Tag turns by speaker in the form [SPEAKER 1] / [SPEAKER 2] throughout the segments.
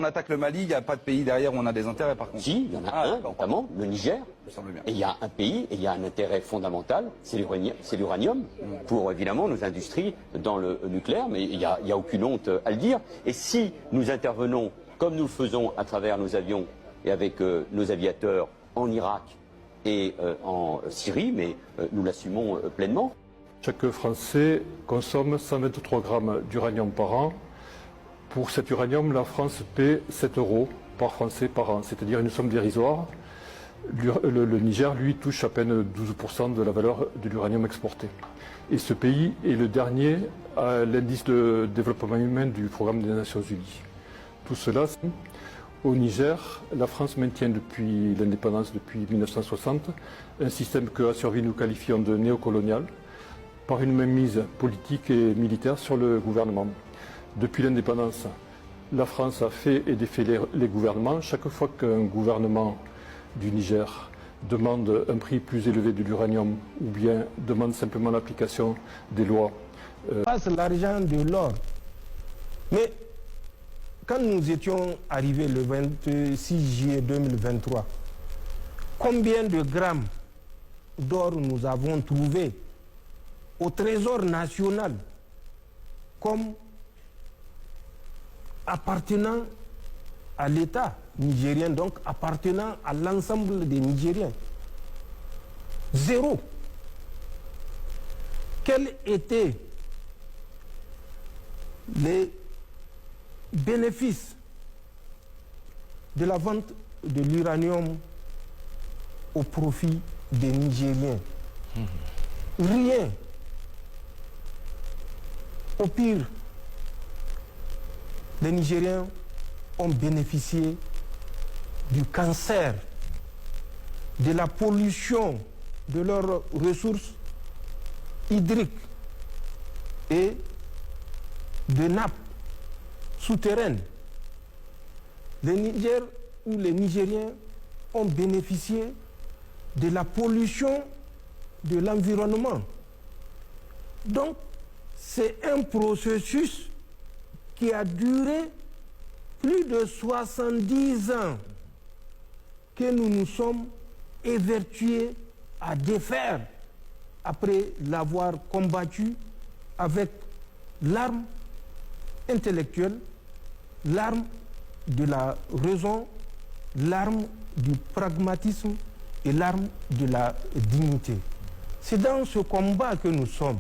[SPEAKER 1] attaque le Mali, il n'y a pas de pays derrière où on a des intérêts par contre.
[SPEAKER 2] Si, il y en a un, notamment le Niger.
[SPEAKER 1] Ça semble bien.
[SPEAKER 2] Et il y a un pays, et il y a un intérêt fondamental, c'est l'uranium, pour évidemment nos industries dans le nucléaire, mais il n'y a aucune honte à le dire. Et si nous intervenons, comme nous le faisons à travers nos avions et avec nos aviateurs en Irak et en Syrie, mais nous l'assumons pleinement.
[SPEAKER 3] Chaque Français consomme 123 grammes d'uranium par an. Pour cet uranium, la France paie 7 € par Français par an, c'est-à-dire une somme dérisoire. Le Niger, lui, touche à peine 12% de la valeur de l'uranium exporté. Et ce pays est le dernier à l'indice de développement humain du programme des Nations Unies. Tout cela, au Niger, la France maintient depuis l'indépendance, depuis 1960, un système que à survie nous qualifions de néocolonial, par une mainmise politique et militaire sur le gouvernement. Depuis l'indépendance, la France a fait et défait les gouvernements. Chaque fois qu'un gouvernement du Niger demande un prix plus élevé de l'uranium ou bien demande simplement l'application des lois.
[SPEAKER 4] Passe l'argent de l'or. Mais quand nous étions arrivés le 26 juillet 2023, combien de grammes d'or nous avons trouvé au Trésor national comme appartenant à l'État nigérien, donc appartenant à l'ensemble des Nigériens? Zéro. Quels étaient les bénéfices de la vente de l'uranium au profit des Nigériens? Rien. Au pire, les Nigériens ont bénéficié du cancer, de la pollution de leurs ressources hydriques et de nappes souterraines. Le Niger ou les Nigériens ont bénéficié de la pollution de l'environnement. Donc, c'est un processus qui a duré plus de 70 ans que nous nous sommes évertués à défaire après l'avoir combattu avec l'arme intellectuelle, l'arme de la raison, l'arme du pragmatisme et l'arme de la dignité. C'est dans ce combat que nous sommes.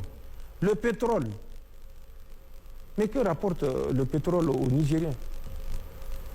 [SPEAKER 4] Le pétrole. Mais que rapporte le pétrole aux Nigériens?